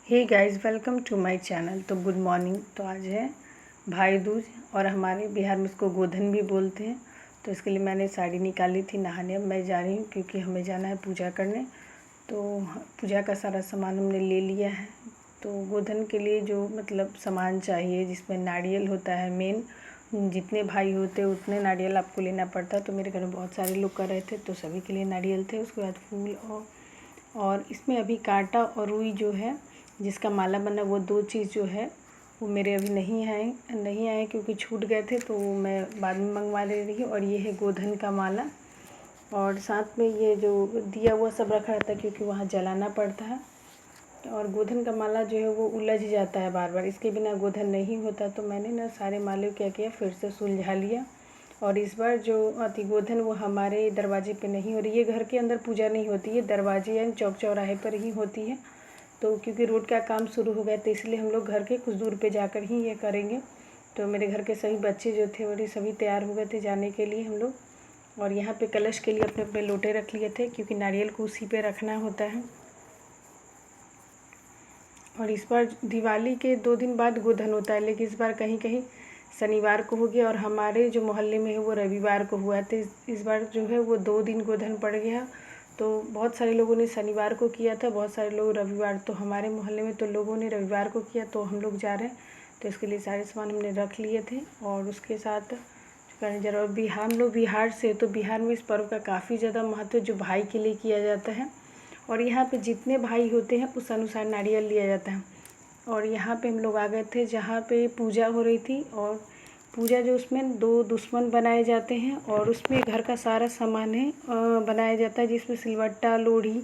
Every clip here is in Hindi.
Hey guys, welcome to my channel. तो गुड मॉर्निंग। तो आज है भाई दूज और हमारे बिहार में इसको गोधन भी बोलते हैं। तो इसके लिए मैंने साड़ी निकाली थी नहाने। अब मैं जा रही हूँ क्योंकि हमें जाना है पूजा करने। तो पूजा का सारा सामान हमने ले लिया है। तो गोधन के लिए जो सामान चाहिए, जिसमें नारियल होता है मेन, जितने भाई होते उतने नारियल आपको लेना पड़ता है। तो मेरे घर में बहुत सारे लोग कर रहे थे तो सभी के लिए नारियल थे। उसके बाद फूल और इसमें अभी कांटा और रुई जो है जिसका माला बना, वो दो चीज़ जो है वो मेरे अभी नहीं आए क्योंकि छूट गए थे, तो मैं बाद में मंगवा ले रही हूँ। और ये है गोधन का माला और साथ में ये जो दिया हुआ सब रखा रहता है क्योंकि वहाँ जलाना पड़ता है। और गोधन का माला जो है वो उलझ जाता है बार बार, इसके बिना गोधन नहीं होता। तो मैंने ना सारे माले क्या किया, फिर से सुलझा लिया। और इस बार जो अति गोधन वो हमारे दरवाजे पे नहीं हो रही है, घर के अंदर पूजा नहीं होती है, दरवाजे या चौक चौराहे पर ही होती है। तो क्योंकि रोड का काम शुरू हो गया तो इसलिए हम लोग घर के कुछ दूर पे जाकर ही ये करेंगे। तो मेरे घर के सभी बच्चे जो थे वो सभी तैयार हो गए थे जाने के लिए हम लोग। और यहाँ पे कलश के लिए अपने अपने लोटे रख लिए थे क्योंकि नारियल को उसी पे रखना होता है। और इस बार दिवाली के 2 दिन बाद गोधन होता है, लेकिन इस बार कहीं कहीं शनिवार को हो गया और हमारे जो मोहल्ले में है वो रविवार को हुआ। तो इस बार जो है वो 2 दिन गोधन पड़ गया। तो बहुत सारे लोगों ने शनिवार को किया था, बहुत सारे लोग रविवार। तो हमारे मोहल्ले में तो लोगों ने रविवार को किया, तो हम लोग जा रहे हैं। तो इसके लिए सारे सामान हमने रख लिए थे और उसके साथ करने जा रहे। और हम लोग बिहार से, तो बिहार में इस पर्व का काफ़ी ज़्यादा महत्व जो भाई के लिए किया जाता है। और यहाँ पे जितने भाई होते हैं उस अनुसार नारियल लिया जाता है। और यहाँ पे हम लोग आ गए थे जहाँ पे पूजा हो रही थी। और पूजा जो उसमें 2 दुश्मन बनाए जाते हैं और उसमें घर का सारा सामान है बनाया जाता है, जिसमें सिलवट्टा, लोढ़ी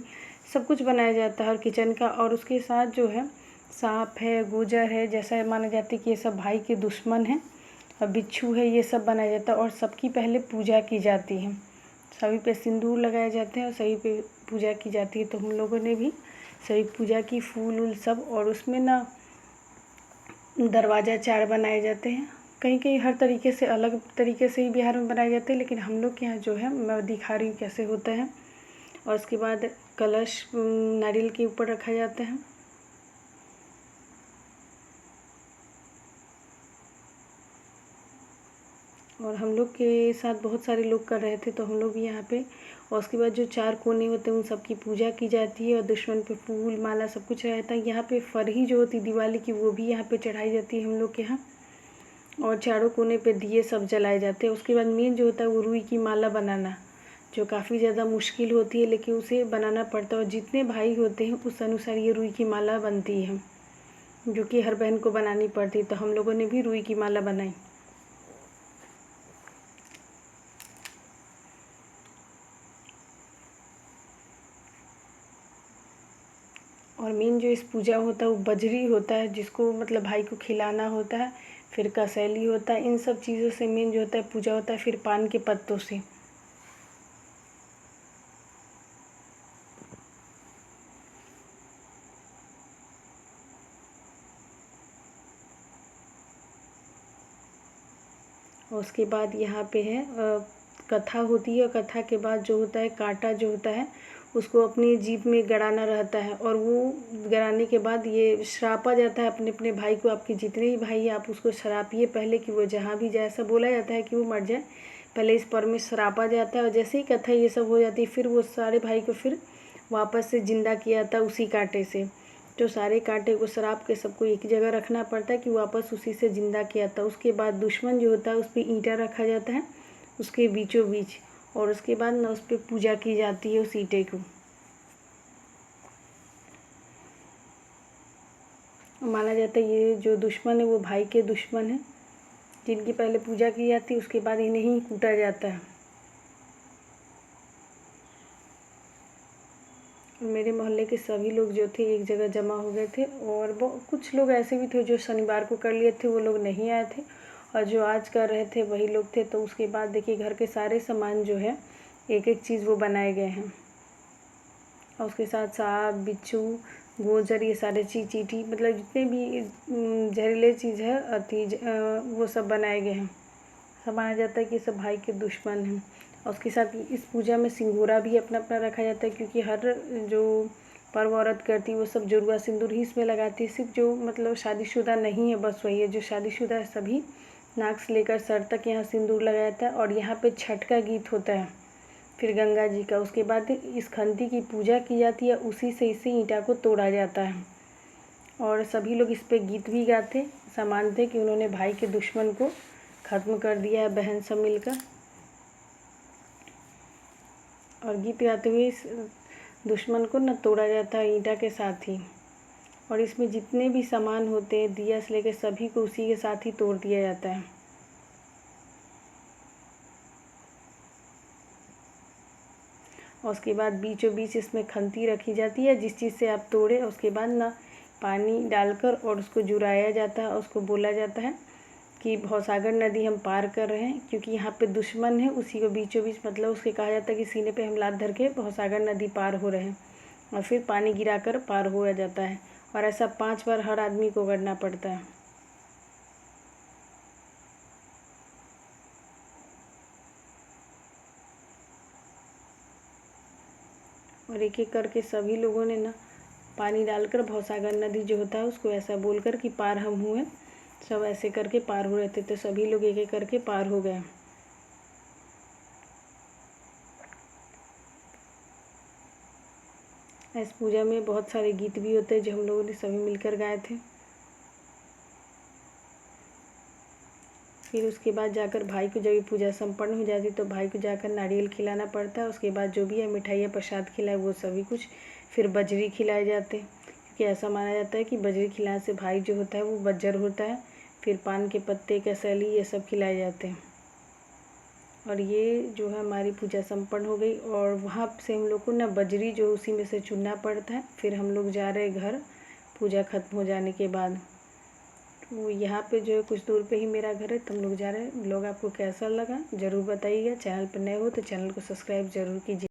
सब कुछ बनाया जाता है और किचन का। और उसके साथ जो है सांप है, गुजर है, जैसा माना जाता है कि ये सब भाई के दुश्मन हैं। और बिच्छू है, ये सब बनाया जाता है और सबकी पहले पूजा की जाती है। सभी पे सिंदूर लगाए जाते हैं और सभी पे पूजा की जाती है। तो हम लोगों ने भी सभी पूजा की, फूल उल सब। और उसमें ना दरवाज़ा 4 बनाए जाते हैं। कहीं कहीं हर तरीके से, अलग तरीके से ही बिहार में बनाए जाते हैं, लेकिन हम लोग के यहाँ जो है मैं दिखा रही हूँ कैसे होता है। और उसके बाद कलश नारियल के ऊपर रखा जाता है। और हम लोग के साथ बहुत सारे लोग कर रहे थे तो हम लोग भी यहाँ पे। और उसके बाद जो 4 कोने होते हैं उन सब की पूजा की जाती है और दुश्मन पे फूल माला सब कुछ रहता है। यहाँ पे फरही जो होती है दिवाली की, वो भी यहाँ पे चढ़ाई जाती है हम लोग के यहाँ। और चारों कोने पे दिए सब जलाए जाते हैं। उसके बाद मेन जो होता है वो रुई की माला बनाना, जो काफ़ी ज़्यादा मुश्किल होती है, लेकिन उसे बनाना पड़ता है। और जितने भाई होते हैं उस अनुसार ये रुई की माला बनती है, जो कि हर बहन को बनानी पड़ती है। तो हम लोगों ने भी रुई की माला बनाई। और मेन जो इस पूजा होता है वो बजरी होता है, जिसको भाई को खिलाना होता है। फिर कसैली होता है, इन सब चीज़ों से मेन जो होता है पूजा होता है। फिर पान के पत्तों से। और उसके बाद यहाँ पे है कथा होती है। कथा के बाद जो होता है कांटा जो होता है उसको अपनी जीभ में गड़ाना रहता है। और वो गड़ाने के बाद ये श्रापा जाता है अपने अपने भाई को। आपके जितने ही भाई हैं आप उसको श्रापिए पहले, कि वो जहाँ भी जाए। ऐसा बोला जाता है कि वो मर जाए पहले इस पर्व में श्रापा जाता है। और जैसे ही कथा ये सब हो जाती है फिर वो सारे भाई को फिर वापस से ज़िंदा किया जाता है उसी कांटे से। जो सारे कांटे को श्राप के सबको एक जगह रखना पड़ता है कि वापस उसी से ज़िंदा किया था। उसके बाद दुश्मन जो होता है उस पर ईंटा रखा जाता है उसके बीचों बीच। और उसके बाद ना उस पर पूजा की जाती है उस ईंटे को। माना जाता है ये जो दुश्मन है वो भाई के दुश्मन है, जिनकी पहले पूजा की जाती है, उसके बाद इन्हें ही कूटा जाता है। मेरे मोहल्ले के सभी लोग जो थे एक जगह जमा हो गए थे। और कुछ लोग ऐसे भी थे जो शनिवार को कर लिए थे, वो लोग नहीं आए थे। और जो आज कर रहे थे वही लोग थे। तो उसके बाद देखिए घर के सारे सामान जो है एक एक चीज़ वो बनाए गए हैं। और उसके साथ सांप, बिच्छू, गोजर, ये सारे चीज़, चींटी, जितने भी जहरीले चीज़ है वो सब बनाए गए हैं। सब माना जाता है कि सब भाई के दुश्मन हैं। और उसके साथ इस पूजा में सिंगूरा भी अपना अपना रखा जाता है, क्योंकि हर जो पर्व औरत करती है वो सब जुड़वा सिंदूर ही इसमें लगाती है। सिर्फ जो मतलब शादीशुदा नहीं है बस वही है, जो शादीशुदा है सभी नाक से लेकर सर तक यहाँ सिंदूर लगाया जाता है। और यहाँ पे छठ का गीत होता है, फिर गंगा जी का। उसके बाद इस खंती की पूजा की जाती है, उसी से इसे ईंटा को तोड़ा जाता है। और सभी लोग इस पे गीत भी गाते, ऐसा मानते कि उन्होंने भाई के दुश्मन को ख़त्म कर दिया है बहन सब मिलकर। और गीत गाते हुए इस दुश्मन को न तोड़ा जाता है ईंटा के साथ ही। और इसमें जितने भी सामान होते हैं दिया से लेकर सभी को उसी के साथ ही तोड़ दिया जाता है। और उसके बाद बीचों बीच इसमें खंती रखी जाती है, जिस चीज़ से आप तोड़े उसके बाद ना पानी डालकर और उसको जुड़ाया जाता है। उसको बोला जाता है कि भवसागर नदी हम पार कर रहे हैं, क्योंकि यहाँ पे दुश्मन है उसी को बीचों बीच मतलब उसके कहा जाता है कि सीने पे हम लात धर के भवसागर नदी पार हो रहे हैं। और फिर पानी गिराकर पार हो जाता है। और ऐसा 5 बार हर आदमी को करना पड़ता है। और एक एक करके सभी लोगों ने ना पानी डालकर भवसागर नदी जो होता है उसको ऐसा बोलकर कि पार हम हुए, सब ऐसे करके पार हो रहे थे। तो सभी लोग एक एक करके पार हो गए। इस पूजा में बहुत सारे गीत भी होते हैं जो हम लोगों ने सभी मिलकर गाए थे। फिर उसके बाद जाकर भाई को जब ये पूजा संपन्न हो जाती तो भाई को जाकर नारियल खिलाना पड़ता है। उसके बाद जो भी है मिठाइयाँ प्रसाद खिलाए वो सभी कुछ, फिर बजरी खिलाए जाते हैं, क्योंकि ऐसा माना जाता है कि बजरी खिलाने से भाई जो होता है वो बज्जर होता है। फिर पान के पत्ते कसैली ये सब खिलाए जाते हैं। और ये जो है हमारी पूजा संपन्न हो गई। और वहाँ से हम लोग को ना बजरी जो उसी में से चुनना पड़ता है। फिर हम लोग जा रहे घर पूजा ख़त्म हो जाने के बाद। तो यहाँ पे जो है कुछ दूर पे ही मेरा घर है, तो हम लोग जा रहे हैं। ब्लॉग आपको कैसा लगा ज़रूर बताइएगा। चैनल पर नए हो तो चैनल को सब्सक्राइब ज़रूर कीजिए।